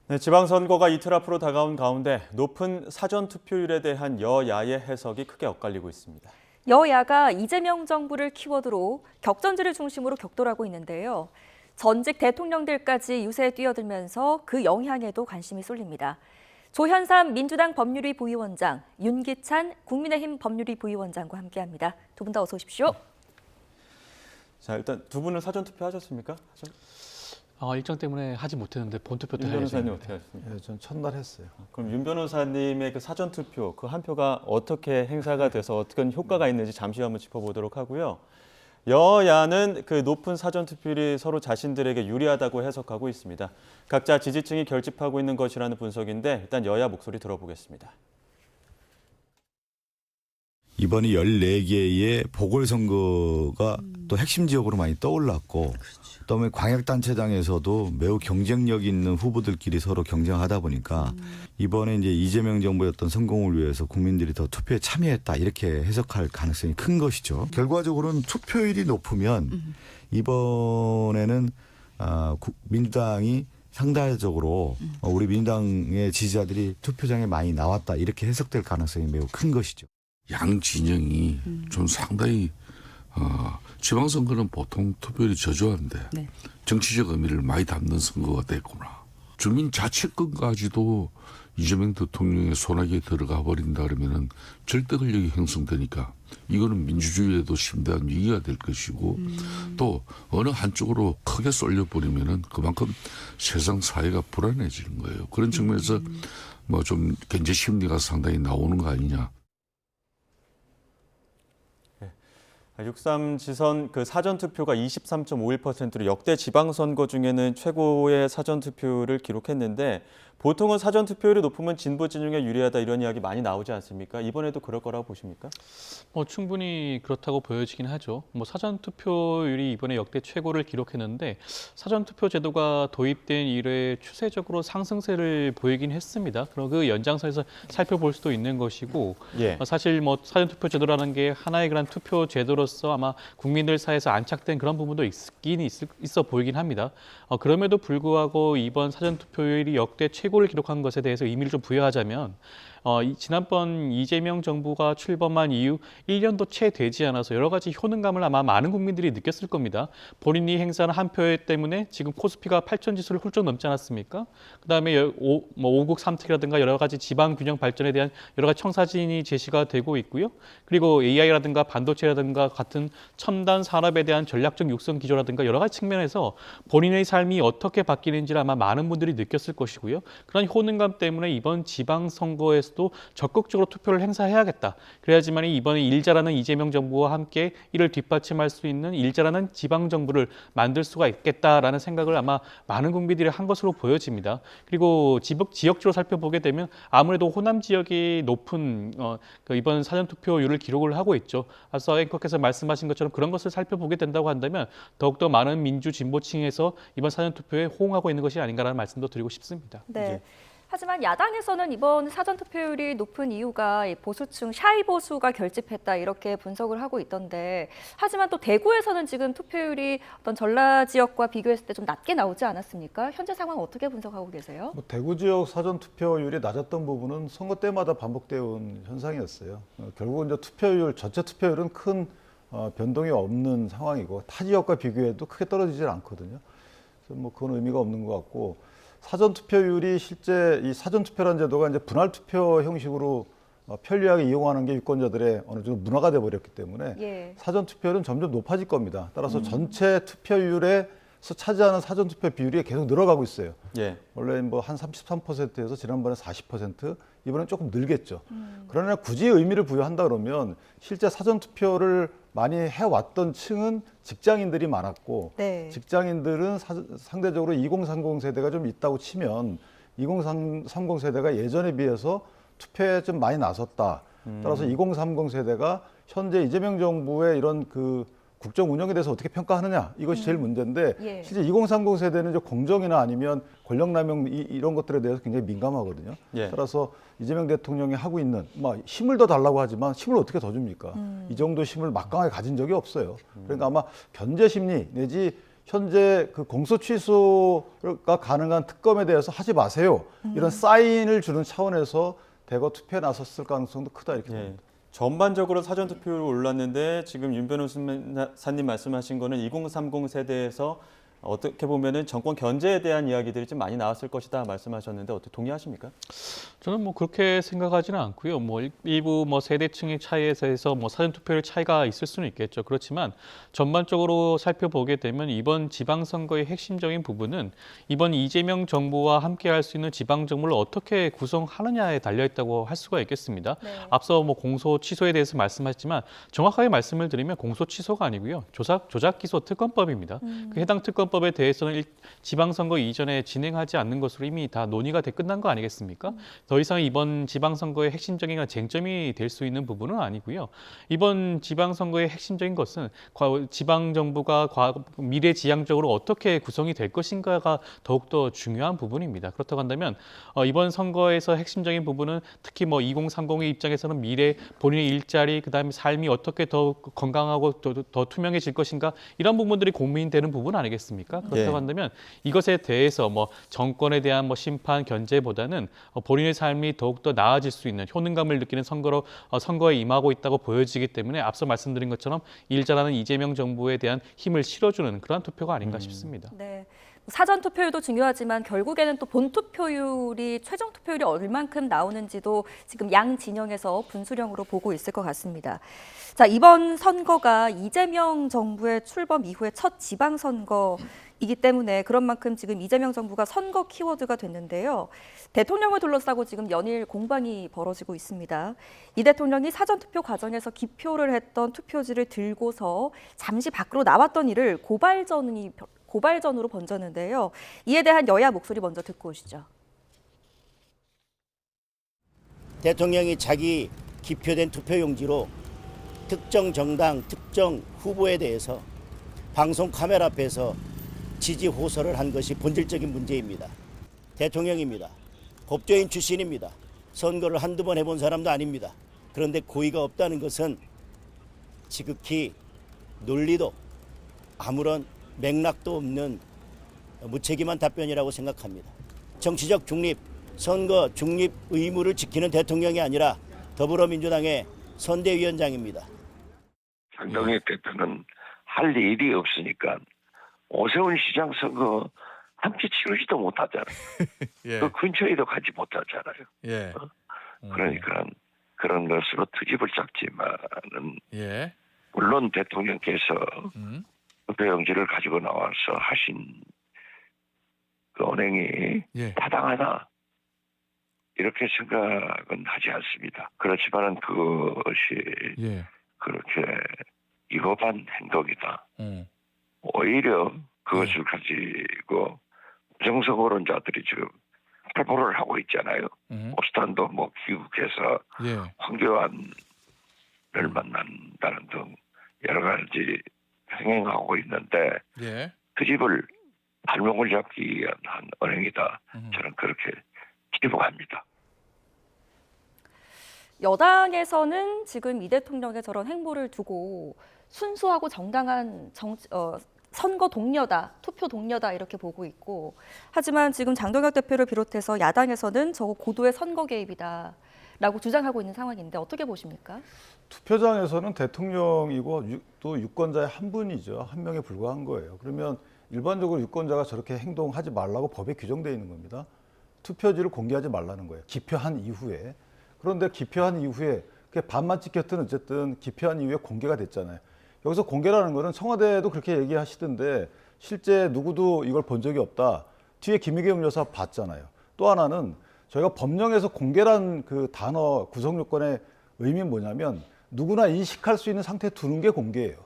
네, 지방선거가 이틀 앞으로 다가온 가운데 높은 사전투표율에 대한 여야의 해석이 크게 엇갈리고 있습니다. 여야가 이재명 정부를 키워드로 격전지를 중심으로 격돌하고 있는데요. 전직 대통령들까지 유세에 뛰어들면서 그 영향에도 관심이 쏠립니다. 조현삼 민주당 법률위 부위원장, 윤기찬 국민의힘 법률위 부위원장과 함께합니다. 두 분 다 어서 오십시오. 자, 일단 두 분은 사전투표 하셨습니까? 일정 때문에 하지 못했는데 본투표 때 윤 해야죠. 변호사님 어떻게 하셨습니까? 네, 전 첫날 했어요. 그럼 윤 변호사님의 그 사전투표, 그 한 표가 어떻게 행사가 돼서 어떤 효과가 있는지 잠시 한번 짚어보도록 하고요. 여야는 그 높은 사전투표율이 서로 자신들에게 유리하다고 해석하고 있습니다. 각자 지지층이 결집하고 있는 것이라는 분석인데 일단 여야 목소리 들어보겠습니다. 이번에 14개의 보궐선거가 또 핵심 지역으로 많이 떠올랐고 그다음에 광역단체장에서도 매우 경쟁력 있는 후보들끼리 서로 경쟁하다 보니까 이번에 이제 이재명 정부의 어떤 성공을 위해서 국민들이 더 투표에 참여했다 이렇게 해석할 가능성이 큰 것이죠. 결과적으로는 투표율이 높으면 이번에는 민주당이 상대적으로 우리 민주당의 지지자들이 투표장에 많이 나왔다 이렇게 해석될 가능성이 매우 큰 것이죠. 양 진영이 좀 상당히 지방선거는 보통 투표율이 저조한데 정치적 의미를 많이 담는 선거가 됐구나. 주민 자치권까지도 이재명 대통령의 손아귀에 들어가 버린다 그러면은 절대 권력이 형성되니까 이거는 민주주의에도 심대한 위기가 될 것이고 또 어느 한쪽으로 크게 쏠려버리면은 그만큼 세상 사회가 불안해지는 거예요. 그런 측면에서 뭐 좀 견제 심리가 상당히 나오는 거 아니냐. 6.3 지선 그 사전투표가 23.51%로 역대 지방선거 중에는 최고의 사전투표를 기록했는데 보통은 사전투표율이 높으면 진보 진영에 유리하다 이런 이야기 많이 나오지 않습니까? 이번에도 그럴 거라고 보십니까? 충분히 그렇다고 보여지긴 하죠. 사전투표율이 이번에 역대 최고를 기록했는데 사전투표 제도가 도입된 이래 추세적으로 상승세를 보이긴 했습니다. 그럼 그 연장선에서 살펴볼 수도 있는 것이고 예. 사실 사전투표 제도라는 게 하나의 그런 투표 제도로서 아마 국민들 사이에서 안착된 그런 부분도 있어 보이긴 합니다. 그럼에도 불구하고 이번 사전투표율이 역대 최고를 기록한 것에 대해서 의미를 좀 부여하자면 지난번 이재명 정부가 출범한 이후 1년도 채 되지 않아서 여러 가지 효능감을 아마 많은 국민들이 느꼈을 겁니다. 본인이 행사한 한 표 때문에 지금 코스피가 8천 지수를 훌쩍 넘지 않았습니까? 그다음에 5국 3특이라든가 여러 가지 지방 균형 발전에 대한 여러 가지 청사진이 제시가 되고 있고요. 그리고 AI라든가 반도체라든가 같은 첨단 산업에 대한 전략적 육성 기조라든가 여러 가지 측면에서 본인의 삶이 어떻게 바뀌는지를 아마 많은 분들이 느꼈을 것이고요. 그런 효능감 때문에 이번 지방선거에서 도 적극적으로 투표를 행사해야겠다. 그래야지만 이번에 일자라는 이재명 정부와 함께 이를 뒷받침할 수 있는 일자라는 지방 정부를 만들 수가 있겠다라는 생각을 아마 많은 국민들이 한 것으로 보여집니다. 그리고 지역적으로 살펴보게 되면 아무래도 호남 지역이 높은 이번 사전투표율을 기록을 하고 있죠. 앞서 앵커께서 말씀하신 것처럼 그런 것을 살펴보게 된다고 한다면 더욱더 많은 민주 진보층에서 이번 사전투표에 호응하고 있는 것이 아닌가라는 말씀도 드리고 싶습니다. 네. 하지만 야당에서는 이번 사전투표율이 높은 이유가 보수층 샤이 보수가 결집했다 이렇게 분석을 하고 있던데 하지만 또 대구에서는 지금 투표율이 어떤 전라 지역과 비교했을 때 좀 낮게 나오지 않았습니까? 현재 상황 어떻게 분석하고 계세요? 대구 지역 사전 투표율이 낮았던 부분은 선거 때마다 반복되어 온 현상이었어요. 결국은 이제 투표율 전체 투표율은 큰 변동이 없는 상황이고 타 지역과 비교해도 크게 떨어지질 않거든요. 그래서 그건 의미가 없는 것 같고. 사전투표율이 실제 이 사전투표라는 제도가 이제 분할투표 형식으로 편리하게 이용하는 게 유권자들의 어느 정도 문화가 돼버렸기 때문에 사전투표율은 점점 높아질 겁니다. 따라서 전체 투표율에서 차지하는 사전투표 비율이 계속 늘어가고 있어요. 예. 원래 한 33%에서 지난번에 40%, 이번엔 조금 늘겠죠. 그러나 굳이 의미를 부여한다 그러면 실제 사전투표를 많이 해왔던 층은 직장인들이 많았고 직장인들은 상대적으로 2030 세대가 좀 있다고 치면 2030 세대가 예전에 비해서 투표에 좀 많이 나섰다. 따라서 2030 세대가 현재 이재명 정부의 이런 그 국정 운영에 대해서 어떻게 평가하느냐 이것이 제일 문제인데 실제 2030 세대는 이제 공정이나 아니면 권력남용 이런 것들에 대해서 굉장히 민감하거든요. 따라서 이재명 대통령이 하고 있는 힘을 더 달라고 하지만 힘을 어떻게 더 줍니까? 이 정도 힘을 막강하게 가진 적이 없어요. 그러니까 아마 견제 심리 내지 현재 그 공소 취소가 가능한 특검에 대해서 하지 마세요. 이런 사인을 주는 차원에서 대거 투표에 나섰을 가능성도 크다 이렇게 봅니다. 전반적으로 사전투표율 올랐는데 지금 윤 변호사님 말씀하신 거는 2030 세대에서 어떻게 보면은 정권 견제에 대한 이야기들이 좀 많이 나왔을 것이다 말씀하셨는데 어떻게 동의하십니까? 저는 뭐 그렇게 생각하지는 않고요. 뭐 일부 뭐 세대층의 차이에서 뭐 사전 투표율 차이가 있을 수는 있겠죠. 그렇지만 전반적으로 살펴보게 되면 이번 지방선거의 핵심적인 부분은 이번 이재명 정부와 함께 할 수 있는 지방 정부를 어떻게 구성하느냐에 달려 있다고 할 수가 있겠습니다. 네. 앞서 뭐 공소 취소에 대해서 말씀하셨지만 정확하게 말씀을 드리면 공소 취소가 아니고요. 조작 기소 특검법입니다. 그 해당 특검법에 대해서는 지방선거 이전에 진행하지 않는 것으로 이미 다 논의가 끝난 거 아니겠습니까? 더 이상 이번 지방선거의 핵심적인 쟁점이 될 수 있는 부분은 아니고요. 이번 지방선거의 핵심적인 것은 지방정부가 미래지향적으로 어떻게 구성이 될 것인가가 더욱더 중요한 부분입니다. 그렇다고 한다면 이번 선거에서 핵심적인 부분은 특히 뭐 2030의 입장에서는 미래 본인의 일자리, 그다음에 삶이 어떻게 더 건강하고 더 투명해질 것인가 이런 부분들이 고민되는 부분 아니겠습니까? 그렇다고 한다면 이것에 대해서 뭐 정권에 대한 뭐 심판, 견제보다는 본인의 삶이 더욱더 나아질 수 있는 효능감을 느끼는 선거에 임하고 있다고 보여지기 때문에 앞서 말씀드린 것처럼 일 잘하는 이재명 정부에 대한 힘을 실어주는 그런 투표가 아닌가 싶습니다. 네. 사전 투표율도 중요하지만 결국에는 또 본 투표율이 최종 투표율이 얼만큼 나오는지도 지금 양 진영에서 분수령으로 보고 있을 것 같습니다. 자, 이번 선거가 이재명 정부의 출범 이후에 첫 지방선거이기 때문에 그런 만큼 지금 이재명 정부가 선거 키워드가 됐는데요. 대통령을 둘러싸고 지금 연일 공방이 벌어지고 있습니다. 이 대통령이 사전 투표 과정에서 기표를 했던 투표지를 들고서 잠시 밖으로 나왔던 일을 고발전으로 번졌는데요. 이에 대한 여야 목소리 먼저 듣고 오시죠. 대통령이 자기 기표된 투표용지로 특정 정당, 특정 후보에 대해서 방송 카메라 앞에서 지지 호소를 한 것이 본질적인 문제입니다. 대통령입니다. 법조인 출신입니다. 선거를 한두 번 해본 사람도 아닙니다. 그런데 고의가 없다는 것은 지극히 논리도 아무런 맥락도 없는 무책임한 답변이라고 생각합니다. 정치적 중립, 선거 중립 의무를 지키는 대통령이 아니라 더불어민주당의 선대위원장입니다. 장동혁 대표는 할 일이 없으니까 오세훈 시장 선거 함께 치르지도 못하잖아요. 예. 그 근처에도 가지 못하잖아요. 예. 그러니까 그런 것으로 트집을 잡지만은 예. 물론 대통령께서 음. 투표용지를 가지고 나와서 하신 그 언행이 예. 타당하다 이렇게 생각은 하지 않습니다. 그렇지만은 그것이 예. 그렇게 위법한 행동이다. 음. 오히려 그것을 가지고 부정선거론자들이 지금 활보를 하고 있잖아요. 오스탄도 뭐 귀국해서 예. 황교안을 만난다는 등 여러 가지 행행하고 있는데 예. 그 집을 발목을 잡기 위한 한 언행이다. 저는 그렇게 기록합니다. 여당에서는 지금 이 대통령의 저런 행보를 두고 순수하고 정당한 선거 동료다, 투표 동료다 이렇게 보고 있고 하지만 지금 장동혁 대표를 비롯해서 야당에서는 저거 고도의 선거 개입이다라고 주장하고 있는 상황인데 어떻게 보십니까? 투표장에서는 대통령이고 또 유권자의 한 분이죠. 한 명에 불과한 거예요. 그러면 일반적으로 유권자가 저렇게 행동하지 말라고 법에 규정되어 있는 겁니다. 투표지를 공개하지 말라는 거예요. 기표한 이후에. 그런데 기표한 이후에 그게 반만 찍혔든 어쨌든 기표한 이후에 공개가 됐잖아요. 여기서 공개라는 거는 청와대도 그렇게 얘기하시던데 실제 누구도 이걸 본 적이 없다. 뒤에 김의겸 여사 봤잖아요. 또 하나는 저희가 법령에서 공개란 그 단어 구성 요건의 의미는 뭐냐면 누구나 인식할 수 있는 상태에 두는 게 공개예요.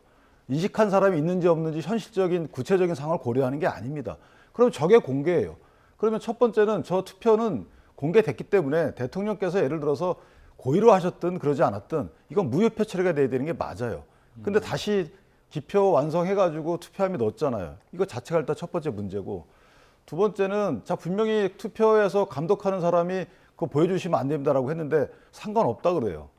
인식한 사람이 있는지 없는지 현실적인 구체적인 상황을 고려하는 게 아닙니다. 그럼 저게 공개예요. 그러면 첫 번째는 저 투표는 공개됐기 때문에 대통령께서 예를 들어서 고의로 하셨든 그러지 않았든 이건 무효표 처리가 돼야 되는 게 맞아요. 근데 다시 기표 완성해가지고 투표함에 넣었잖아요. 이거 자체가 일단 첫 번째 문제고 두 번째는 자 분명히 투표에서 감독하는 사람이 그거 보여주시면 안 됩니다라고 했는데 상관없다 그래요.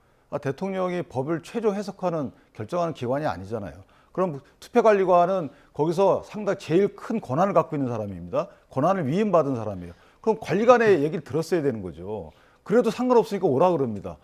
대통령이 법을 최종 해석하는 결정하는 기관이 아니잖아요. 그럼 투표관리관은 거기서 상당히 제일 큰 권한을 갖고 있는 사람입니다. 권한을 위임받은 사람이에요. 그럼 관리관의 얘기를 들었어야 되는 거죠. 그래도 상관없으니까 오라 그럽니다.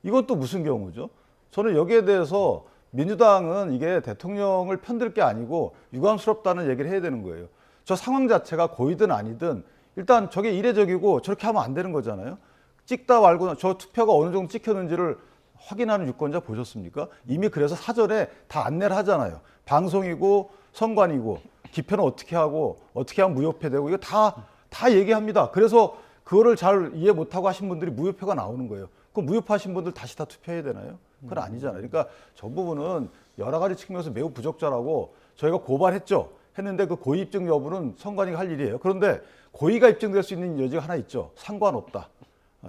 이건 또 무슨 경우죠? 저는 여기에 대해서 민주당은 이게 대통령을 편들 게 아니고 유감스럽다는 얘기를 해야 되는 거예요. 저 상황 자체가 고의든 아니든 일단 저게 이례적이고 저렇게 하면 안 되는 거잖아요. 찍다 말고 저 투표가 어느 정도 찍혔는지를 확인하는 유권자 보셨습니까? 이미 그래서 사전에 다 안내를 하잖아요. 방송이고 선관이고 기표는 어떻게 하고 어떻게 하면 무효표되고 이거 다 얘기합니다. 그래서 그거를 잘 이해 못하고 하신 분들이 무효표가 나오는 거예요. 그럼 무효표하신 분들 다시 다 투표해야 되나요? 그건 아니잖아요. 그러니까 저 부분은 여러 가지 측면에서 매우 부적절하고 저희가 고발했죠. 했는데 그 고의 입증 여부는 선관위가 할 일이에요. 그런데 고의가 입증될 수 있는 여지가 하나 있죠. 상관없다.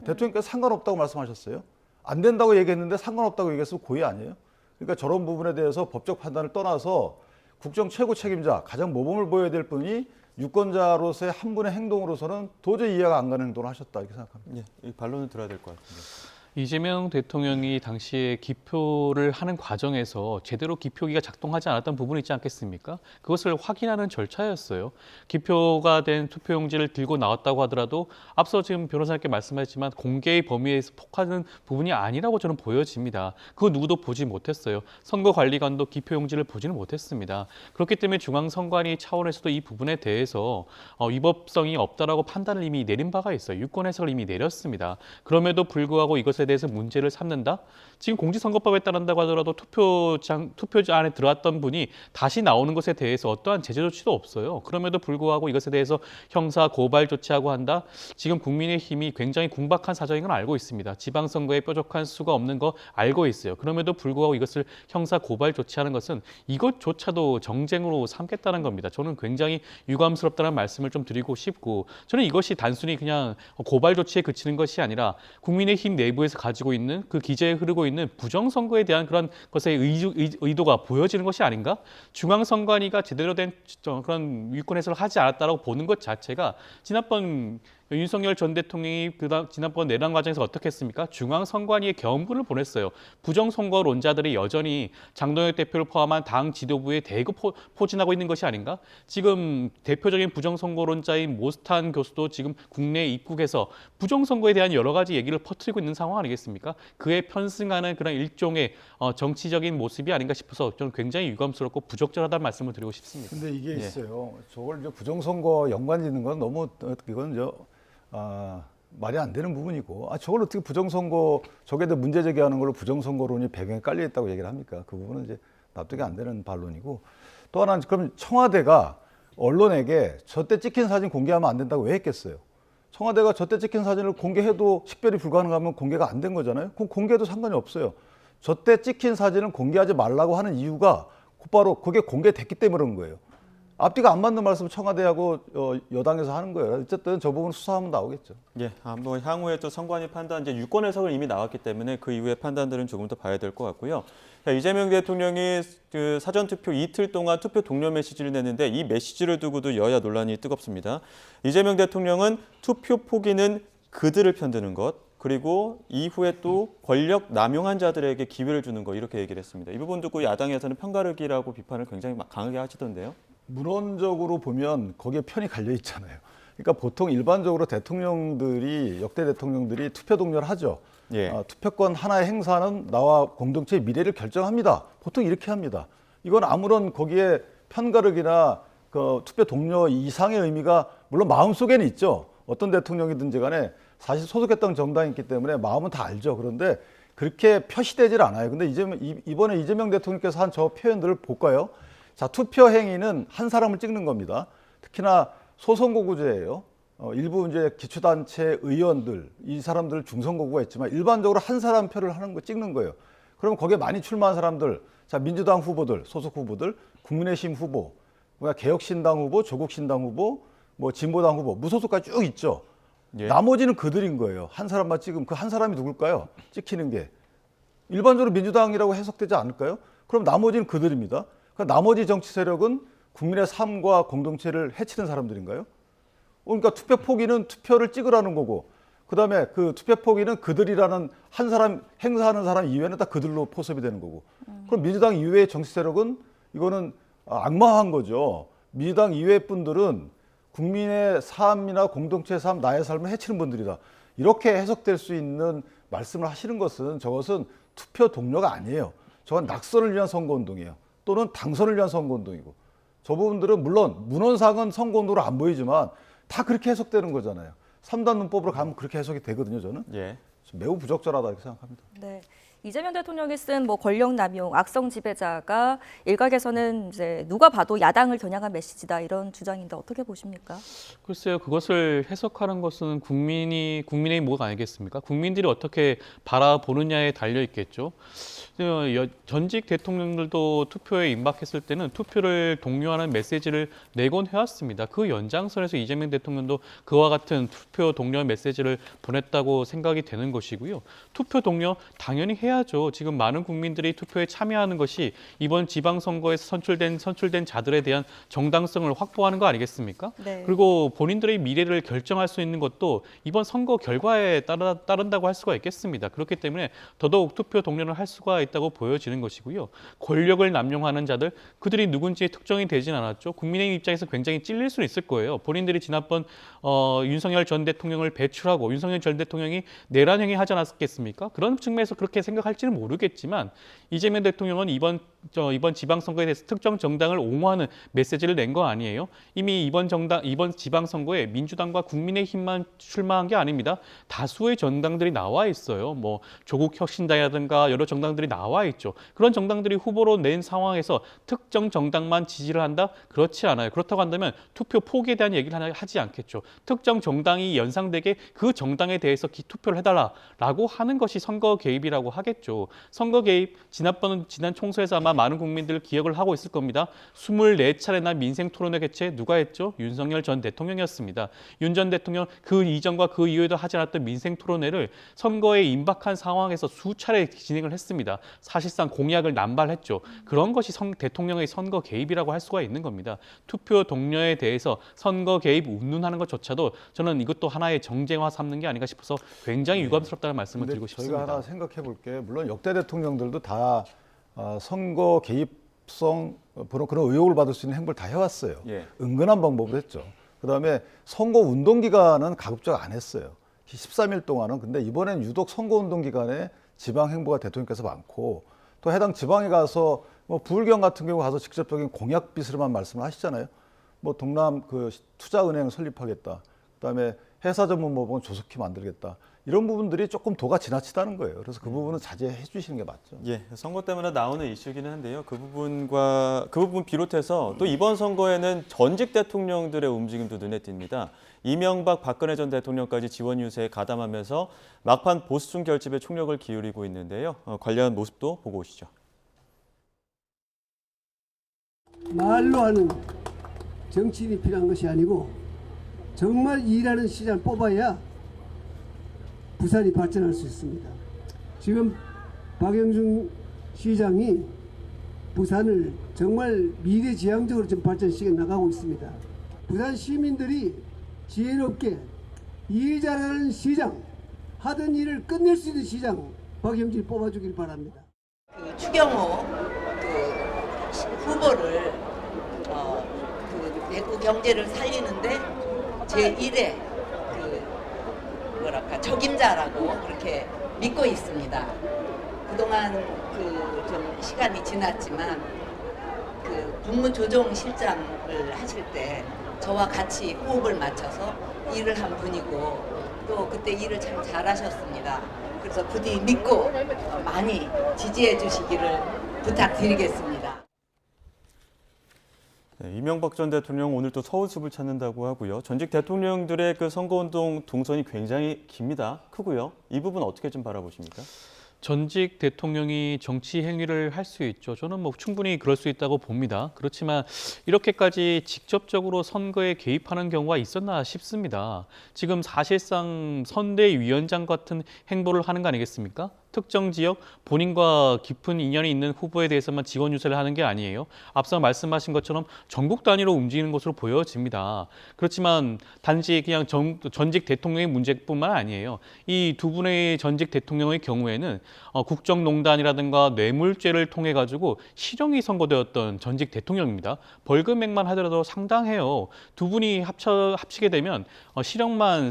대통령께서 상관없다고 말씀하셨어요. 안 된다고 얘기했는데 상관없다고 얘기했으면 고의 아니에요? 그러니까 저런 부분에 대해서 법적 판단을 떠나서 국정 최고 책임자, 가장 모범을 보여야 될 분이 유권자로서의 한 분의 행동으로서는 도저히 이해가 안 가는 행동을 하셨다 이렇게 생각합니다. 이 반론을 들어야 될 것 같은데. 이재명 대통령이 당시에 기표를 하는 과정에서 제대로 기표기가 작동하지 않았던 부분이 있지 않겠습니까? 그것을 확인하는 절차였어요. 기표가 된 투표용지를 들고 나왔다고 하더라도 앞서 지금 변호사님께 말씀하셨지만 공개의 범위에서 폭하는 부분이 아니라고 저는 보여집니다. 그거 누구도 보지 못했어요. 선거관리관도 기표용지를 보지는 못했습니다. 그렇기 때문에 중앙선관위 차원에서도 이 부분에 대해서 위법성이 없다라고 판단을 이미 내린 바가 있어요. 유권 해석을 이미 내렸습니다. 그럼에도 불구하고 이것에 대해서 문제를 삼는다? 지금 공직선거법에 따른다고 하더라도 투표지 안에 들어왔던 분이 다시 나오는 것에 대해서 어떠한 제재 조치도 없어요. 그럼에도 불구하고 이것에 대해서 형사 고발 조치하고 한다? 지금 국민의힘이 굉장히 궁박한 사정인 건 알고 있습니다. 지방선거에 뾰족한 수가 없는 거 알고 있어요. 그럼에도 불구하고 이것을 형사 고발 조치하는 것은 이것조차도 정쟁으로 삼겠다는 겁니다. 저는 굉장히 유감스럽다는 말씀을 좀 드리고 싶고, 저는 이것이 단순히 그냥 고발 조치에 그치는 것이 아니라 국민의힘 내부에서 가지고 있는 그 기제에 흐르고 있는 부정선거에 대한 그런 것의 의도가 보여지는 것이 아닌가? 중앙선관위가 제대로 된 그런 유권 해석을 하지 않았다고 보는 것 자체가 지난번 윤석열 전 대통령이 지난번 내란 과정에서 어떻게 했습니까? 중앙선관위에 경고를 보냈어요. 부정선거론자들이 여전히 장동혁 대표를 포함한 당 지도부에 대거 포진하고 있는 것이 아닌가? 지금 대표적인 부정선거론자인 모스탄 교수도 지금 국내에 입국해서 부정선거에 대한 여러 가지 얘기를 퍼뜨리고 있는 상황 아니겠습니까? 그에 편승하는 그런 일종의 정치적인 모습이 아닌가 싶어서 저는 굉장히 유감스럽고 부적절하다는 말씀을 드리고 싶습니다. 근데 이게 있어요. 저걸 이제 부정선거 연관 짓는 건 너무 이건 말이 안 되는 부분이고, 저걸 어떻게 부정선거, 저게 문제 제기하는 걸로 부정선거론이 배경에 깔려 있다고 얘기를 합니까? 그 부분은 이제 납득이 안 되는 반론이고, 또 하나는 그럼 청와대가 언론에게 저때 찍힌 사진 공개하면 안 된다고 왜 했겠어요? 청와대가 저때 찍힌 사진을 공개해도 식별이 불가능하면 공개가 안 된 거잖아요. 그럼 공개해도 상관이 없어요. 저때 찍힌 사진을 공개하지 말라고 하는 이유가 곧바로 그게 공개됐기 때문에 그런 거예요. 앞뒤가 안 맞는 말씀 청와대하고 여당에서 하는 거예요. 어쨌든 저 부분 수사하면 나오겠죠. 예, 뭐 향후에 또 선관위 판단, 이제 유권 해석을 이미 나왔기 때문에 그 이후의 판단들은 조금 더 봐야 될 것 같고요. 자, 이재명 대통령이 그 사전투표 이틀 동안 투표 독려 메시지를 냈는데 이 메시지를 두고도 여야 논란이 뜨겁습니다. 이재명 대통령은 투표 포기는 그들을 편드는 것, 그리고 이후에 또 권력 남용한 자들에게 기회를 주는 것, 이렇게 얘기를 했습니다. 이 부분 듣고 야당에서는 편가르기라고 비판을 굉장히 강하게 하시던데요. 문헌적으로 보면 거기에 편이 갈려 있잖아요. 그러니까 보통 일반적으로 대통령들이, 역대 대통령들이 투표 독려를 하죠. 예. 투표권 하나의 행사는 나와 공동체의 미래를 결정합니다. 보통 이렇게 합니다. 이건 아무런 거기에 편가르기나 그 투표 독려 이상의 의미가 물론 마음속에는 있죠. 어떤 대통령이든지 간에 사실 소속했던 정당이 있기 때문에 마음은 다 알죠. 그런데 그렇게 표시되질 않아요. 근데 이번에 이재명 대통령께서 한 저 표현들을 볼까요? 자, 투표 행위는 한 사람을 찍는 겁니다. 특히나 소선거구제예요. 일부 이제 기초단체 의원들, 이 사람들 중선거구가 있지만 일반적으로 한 사람 표를 하는 거 찍는 거예요. 그러면 거기에 많이 출마한 사람들, 자, 민주당 후보들, 소속 후보들, 국민의힘 후보, 개혁신당 후보, 조국신당 후보, 뭐 진보당 후보, 무소속까지 쭉 있죠. 예. 나머지는 그들인 거예요. 한 사람만 찍으면 그 한 사람이 누굴까요? 찍히는 게 일반적으로 민주당이라고 해석되지 않을까요? 그럼 나머지는 그들입니다. 나머지 정치 세력은 국민의 삶과 공동체를 해치는 사람들인가요? 그러니까 투표 포기는 투표를 찍으라는 거고, 그다음에 그 투표 포기는 그들이라는 한 사람 행사하는 사람 이외에는 다 그들로 포섭이 되는 거고, 그럼 민주당 이외의 정치 세력은 이거는 악마화한 거죠. 민주당 이외 분들은 국민의 삶이나 공동체의 삶, 나의 삶을 해치는 분들이다. 이렇게 해석될 수 있는 말씀을 하시는 것은 저것은 투표 동료가 아니에요. 저건 낙선을 위한 선거운동이에요. 또는 당선을 위한 선거운동이고. 저 부분들은 물론 문헌상은 선거운동으로 안 보이지만 다 그렇게 해석되는 거잖아요. 3단 문법으로 가면 그렇게 해석이 되거든요, 저는. 예. 매우 부적절하다 이렇게 생각합니다. 네. 이재명 대통령이 쓴 권력 남용, 악성 지배자가 일각에서는 이제 누가 봐도 야당을 겨냥한 메시지다 이런 주장인데 어떻게 보십니까? 글쎄요, 그것을 해석하는 것은 국민의 뭐가 아니겠습니까? 국민들이 어떻게 바라보느냐에 달려 있겠죠. 전직 대통령들도 투표에 임박했을 때는 투표를 독려하는 메시지를 내곤 해왔습니다. 그 연장선에서 이재명 대통령도 그와 같은 투표 독려 메시지를 보냈다고 생각이 되는 것이고요. 투표 독려 당연히 해야죠. 지금 많은 국민들이 투표에 참여하는 것이 이번 지방선거에서 선출된 자들에 대한 정당성을 확보하는 거 아니겠습니까? 네. 그리고 본인들의 미래를 결정할 수 있는 것도 이번 선거 결과에 따른다고 할 수가 있겠습니다. 그렇기 때문에 더더욱 투표 독려를 할 수가 있다고 보여지는 것이고요. 권력을 남용하는 자들, 그들이 누군지 특정이 되진 않았죠. 국민의힘 입장에서 굉장히 찔릴 수는 있을 거예요. 본인들이 지난번 윤석열 전 대통령을 배출하고 윤석열 전 대통령이 내란 행위 하지 않았겠습니까? 그런 측면에서 그렇게 생각할지는 모르겠지만 이재명 대통령은 이번 지방선거에 대해서 특정 정당을 옹호하는 메시지를 낸 거 아니에요? 이미 이번 지방선거에 민주당과 국민의힘만 출마한 게 아닙니다. 다수의 정당들이 나와 있어요. 뭐 조국 혁신당이라든가 여러 정당들이 나와 있죠. 그런 정당들이 후보로 낸 상황에서 특정 정당만 지지를 한다? 그렇지 않아요. 그렇다고 한다면 투표 포기에 대한 얘기를 하지 않겠죠. 특정 정당이 연상되게 그 정당에 대해서 투표를 해달라라고 하는 것이 선거 개입이라고 하겠죠. 선거 개입, 지난 총선에서 아마 많은 국민들 기억을 하고 있을 겁니다. 24차례나 민생 토론회 개최 누가 했죠? 윤석열 전 대통령이었습니다. 윤 전 대통령 그 이전과 그 이후에도 하지 않았던 민생 토론회를 선거에 임박한 상황에서 수차례 진행을 했습니다. 사실상 공약을 남발했죠. 그런 것이 대통령의 선거 개입이라고 할 수가 있는 겁니다. 투표 동료에 대해서 선거 개입 운운하는 것조차도 저는 이것도 하나의 정쟁화 삼는 게 아닌가 싶어서 굉장히 유감스럽다는 말씀을 드리고 싶습니다. 저희가 하나 생각해 볼게. 물론 역대 대통령들도 다 선거 개입성 그런 의혹을 받을 수 있는 행보를 다 해왔어요. 예. 은근한 방법을 했죠. 그다음에 선거 운동 기간은 가급적 안 했어요. 13일 동안은. 근데 이번엔 유독 선거 운동 기간에 지방 행보가 대통령께서 많고 또 해당 지방에 가서 뭐 부울경 같은 경우 가서 직접적인 공약 비스름한 말씀을 하시잖아요. 뭐 동남 그 투자은행 설립하겠다. 그다음에 회사 전문모범 조속히 만들겠다. 이런 부분들이 조금 도가 지나치다는 거예요. 그래서 그 부분은 자제해 주시는 게 맞죠. 예, 선거 때문에 나오는 이슈이기는 한데요. 그 부분 비롯해서 또 이번 선거에는 전직 대통령들의 움직임도 눈에 띕니다. 이명박, 박근혜 전 대통령까지 지원 유세에 가담하면서 막판 보수층 결집에 총력을 기울이고 있는데요. 관련 모습도 보고 오시죠. 말로 하는 정치인이 필요한 것이 아니고 정말 일하는 시장 뽑아야 부산이 발전할 수 있습니다. 지금 박영준 시장이 부산을 정말 미래지향적으로 좀 발전시켜 나가고 있습니다. 부산 시민들이 지혜롭게 일 잘하는 시장, 하던 일을 끝낼 수 있는 시장 박영준이 뽑아주길 바랍니다. 그 추경호 후보를 대구 경제를 살리는데 제1의 적임자라고 그렇게 믿고 있습니다. 그동안 좀 시간이 지났지만 국무조정실장을 하실 때 저와 같이 호흡을 맞춰서 일을 한 분이고 또 그때 일을 참 잘하셨습니다. 그래서 부디 믿고 많이 지지해 주시기를 부탁드리겠습니다. 네, 이명박 전 대통령 오늘 또 서울숲을 찾는다고 하고요. 전직 대통령들의 그 선거운동 동선이 굉장히 깁니다. 크고요. 이 부분 어떻게 좀 바라보십니까? 전직 대통령이 정치 행위를 할 수 있죠. 저는 뭐 충분히 그럴 수 있다고 봅니다. 그렇지만 이렇게까지 직접적으로 선거에 개입하는 경우가 있었나 싶습니다. 지금 사실상 선대위원장 같은 행보를 하는 거 아니겠습니까? 특정 지역 본인과 깊은 인연이 있는 후보에 대해서만 지원 유세를 하는 게 아니에요. 앞서 말씀하신 것처럼 전국 단위로 움직이는 것으로 보여집니다. 그렇지만 단지 그냥 전직 대통령의 문제뿐만 아니에요. 이 두 분의 전직 대통령의 경우에는 국정농단이라든가 뇌물죄를 통해 가지고 실형이 선고되었던 전직 대통령입니다. 벌금액만 하더라도 상당해요. 두 분이 합치게 되면 실형만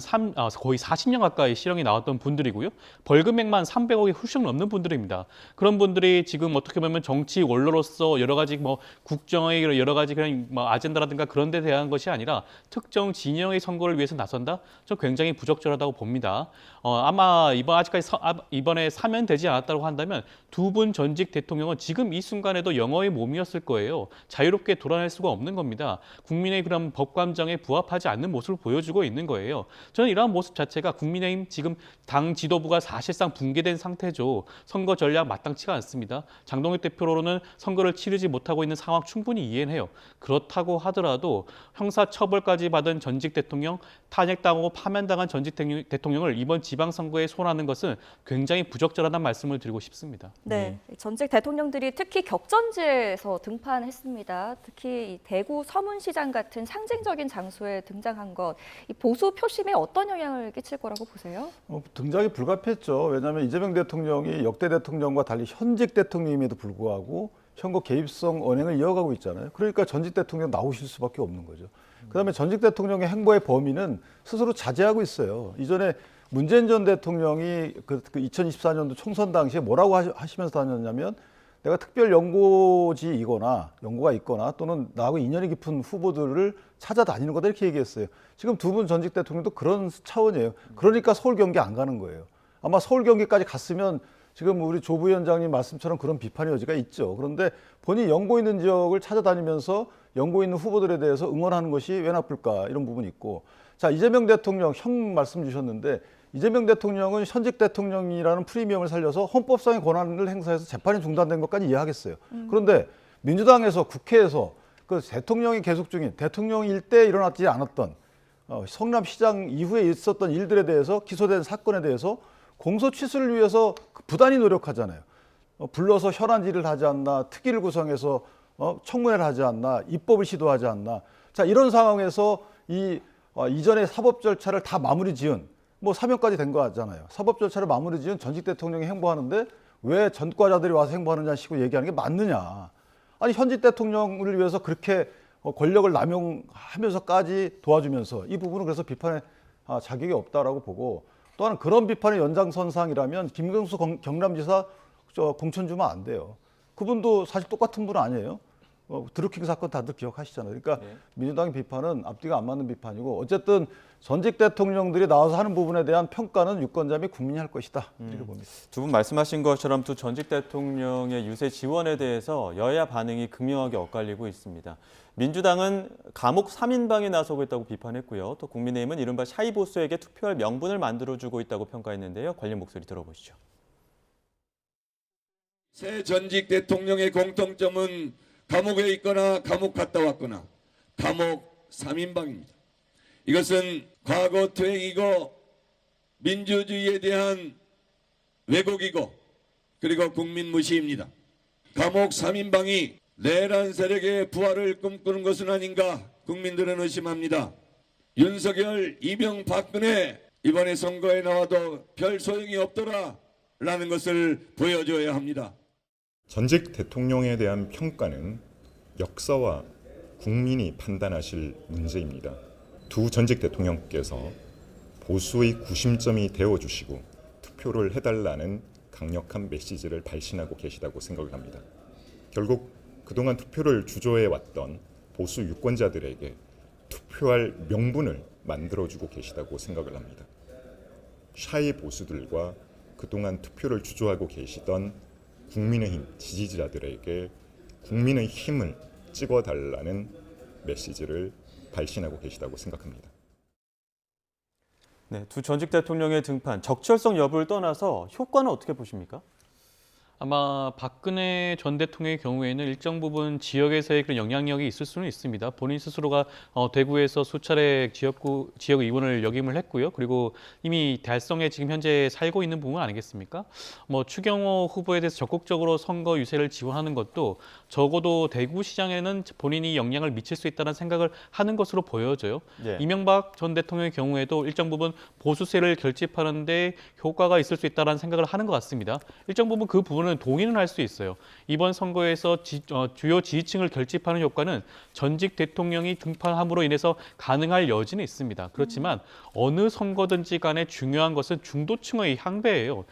거의 40년 가까이 실형이 나왔던 분들이고요. 벌금액만 300억이 훌쩍 넘는 분들입니다. 그런 분들이 지금 어떻게 보면 정치 원로로서 여러 가지 국정의 여러 가지 그냥 아젠다라든가 그런 데 대한 것이 아니라 특정 진영의 선거를 위해서 나선다? 저 굉장히 부적절하다고 봅니다. 아마 이번에 사면되지 않았다고 한다면 두 분 전직 대통령은 지금 이 순간에도 영어의 몸이었을 거예요. 자유롭게 돌아낼 수가 없는 겁니다. 국민의 그런 법감정에 부합하지 않는 모습을 보여주고 있는 거예요. 저는 이러한 모습 자체가 국민의힘 지금 당 지도부가 사실상 붕괴된 상태죠. 선거 전략 마땅치가 않습니다. 장동혁 대표로는 선거를 치르지 못하고 있는 상황 충분히 이해는 해요. 그렇다고 하더라도 형사처벌까지 받은 전직 대통령, 탄핵당하고 파면당한 전직 대통령을 이번 지방선거에 소환하는 것은 굉장히 부적절하다는 말씀을 드리고 싶습니다. 네, 전직 대통령들이 특히 격전지에서 등판했습니다. 특히 이 대구 서문시장 같은 상징적인 장소에 등장한 것, 이 보수 표심에 어떤 영향을 끼칠 거라고 보세요? 등장이 불가피했죠. 왜냐하면 이재명 대통령이 역대 대통령과 달리 현직 대통령임에도 불구하고 선거 개입성 언행을 이어가고 있잖아요. 그러니까 전직 대통령 나오실 수밖에 없는 거죠. 그다음에 전직 대통령의 행보의 범위는 스스로 자제하고 있어요. 이전에 문재인 전 대통령이 그 2024년도 총선 당시에 뭐라고 하시면서 다녔냐면 내가 특별 연고가 있거나 또는 나하고 인연이 깊은 후보들을 찾아다니는 거다 이렇게 얘기했어요. 지금 두 분 전직 대통령도 그런 차원이에요. 그러니까 서울 경기 안 가는 거예요. 아마 서울 경기까지 갔으면 지금 우리 조 부위원장님 말씀처럼 그런 비판의 여지가 있죠. 그런데 본인이 연고 있는 지역을 찾아다니면서 연고 있는 후보들에 대해서 응원하는 것이 왜 나쁠까 이런 부분이 있고, 자, 이재명 대통령 형 말씀 주셨는데 이재명 대통령은 현직 대통령이라는 프리미엄을 살려서 헌법상의 권한을 행사해서 재판이 중단된 것까지 이해하겠어요. 그런데 민주당에서 국회에서 그 대통령이 계속 중인 대통령일 때 일어나지 않았던 성남시장 이후에 있었던 일들에 대해서 기소된 사건에 대해서 공소 취소를 위해서 부단히 노력하잖아요. 불러서 현안질을 하지 않나, 특위를 구성해서 청문회를 하지 않나, 입법을 시도하지 않나. 자, 이런 상황에서 이전에 사법 절차를 다 마무리 지은 사면까지 된 거잖아요. 사법 절차를 마무리 지은 전직 대통령이 행보하는데 왜 전과자들이 와서 행보하느냐 식으로 얘기하는 게 맞느냐. 아니 현직 대통령을 위해서 그렇게 권력을 남용하면서까지 도와주면서 이 부분은 그래서 비판의 자격이 없다라고 보고, 또한 그런 비판의 연장선상이라면 김경수 경남지사 공천 주면 안 돼요. 그분도 사실 똑같은 분 아니에요. 드루킹 사건 다들 기억하시잖아요. 그러니까 민주당의 비판은 앞뒤가 안 맞는 비판이고, 어쨌든 전직 대통령들이 나와서 하는 부분에 대한 평가는 유권자 및 국민이 할 것이다 이렇게 봅니다. 두 분 말씀하신 것처럼 두 전직 대통령의 유세 지원에 대해서 여야 반응이 극명하게 엇갈리고 있습니다. 민주당은 감옥 3인방에 나서고 있다고 비판했고요. 또 국민의힘은 이른바 샤이보스에게 투표할 명분을 만들어주고 있다고 평가했는데요. 관련 목소리 들어보시죠. 새 전직 대통령의 공통점은 감옥에 있거나 감옥 갔다 왔거나 감옥 3인방입니다. 이것은 과거 퇴행이고 민주주의에 대한 왜곡이고 그리고 국민 무시입니다. 감옥 3인방이 내란 세력의 부활을 꿈꾸는 것은 아닌가 국민들은 의심합니다. 윤석열, 이명, 박근혜 이번에 선거에 나와도 별 소용이 없더라라는 것을 보여줘야 합니다. 전직 대통령에 대한 평가는 역사와 국민이 판단하실 문제입니다. 두 전직 대통령께서 보수의 구심점이 되어주시고 투표를 해달라는 강력한 메시지를 발신하고 계시다고 생각을 합니다. 결국 그동안 투표를 주저해왔던 보수 유권자들에게 투표할 명분을 만들어주고 계시다고 생각을 합니다. 샤이 보수들과 그동안 투표를 주저하고 계시던 국민의힘 지지자들에게 국민의 힘을 찍어달라는 메시지를 발신하고 계시다고 생각합니다. 네, 두 전직 대통령의 등판, 적절성 여부를 떠나서 효과는 어떻게 보십니까? 아마 박근혜 전 대통령의 경우에는 일정 부분 지역에서의 그런 영향력이 있을 수는 있습니다. 본인 스스로가 대구에서 수차례 지역 의원을 역임을 했고요. 그리고 이미 달성에 지금 현재 살고 있는 부분 아니겠습니까? 추경호 후보에 대해서 적극적으로 선거 유세를 지원하는 것도 적어도 대구시장에는 본인이 영향을 미칠 수 있다는 생각을 하는 것으로 보여져요. 예. 이명박 전 대통령의 경우에도 일정 부분 보수세를 결집하는 데 효과가 있을 수 있다는 생각을 하는 것 같습니다. 일정 부분 그 부분은 동의는 할 수 있어요. 이번 선거에서 주요 지지층을 결집하는 효과는 전직 대통령이 등판함으로 인해서 가능할 여지는 있습니다. 그렇지만 어느 선거든지 간에 중요한 것은 중도층의 향배예요.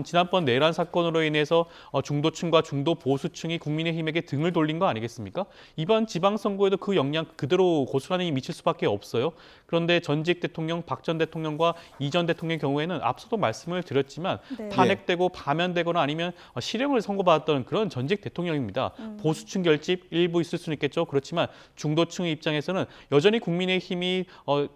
지난번 내란 사건으로 인해서 중도층과 중도 보수층이 국민의힘에게 등을 돌린 거 아니겠습니까? 이번 지방선거에도 그 영향 그대로 고스란히 미칠 수밖에 없어요. 그런데 전직 대통령 박 전 대통령과 이 전 대통령의 경우에는 앞서도 말씀을 드렸지만 네. 탄핵되고 파면되거나 아니면 실형을 선고받았던 그런 전직 대통령입니다. 보수층 결집 일부 있을 수는 있겠죠. 그렇지만 중도층의 입장에서는 여전히 국민의힘이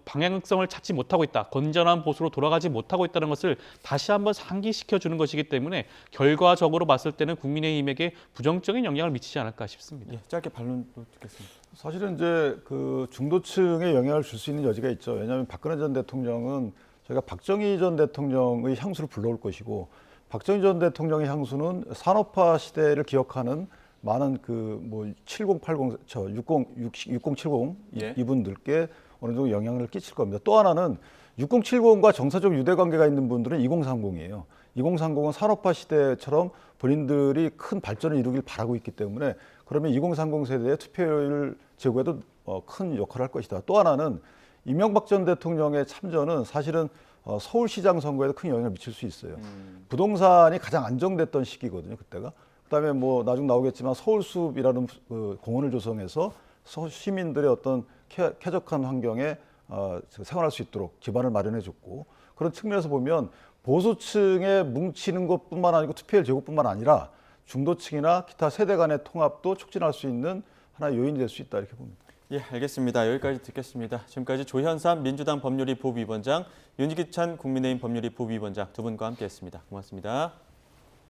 방향성을 찾지 못하고 있다. 건전한 보수로 돌아가지 못하고 있다는 것을 다시 한번 상기시켜주는 것이기 때문에 결과적으로 봤을 때는 국민의힘에게 부정적인 영향을 미치지 않을까 싶습니다. 예, 짧게 반론도 듣겠습니다. 사실은 이제 그 중도층에 영향을 줄 수 있는 여지가 있죠. 왜냐하면 박근혜 전 대통령은 저희가 박정희 전 대통령의 향수를 불러올 것이고 박정희 전 대통령의 향수는 산업화 시대를 기억하는 많은 70, 80, 60, 70 예. 이분들께 어느 정도 영향을 끼칠 겁니다. 또 하나는 6070과 정서적 유대 관계가 있는 분들은 2030이에요. 2030은 산업화 시대처럼 본인들이 큰 발전을 이루길 바라고 있기 때문에 그러면 2030 세대의 투표율 제고에도 큰 역할을 할 것이다. 또 하나는 이명박 전 대통령의 참전은 사실은 서울시장 선거에도 큰 영향을 미칠 수 있어요. 부동산이 가장 안정됐던 시기거든요, 그때가. 그다음에 나중 나오겠지만 서울숲이라는 공원을 조성해서 시민들의 어떤 쾌적한 환경에 생활할 수 있도록 기반을 마련해줬고 그런 측면에서 보면 보수층에 뭉치는 것뿐만 아니고 투표율 제고뿐만 아니라 중도층이나 기타 세대 간의 통합도 촉진할 수 있는 하나의 요인이 될 수 있다 이렇게 봅니다. 예, 알겠습니다. 여기까지 듣겠습니다. 지금까지 조현삼 민주당 법률위 부위원장, 윤기찬 국민의힘 법률위 부위원장 두 분과 함께했습니다. 고맙습니다.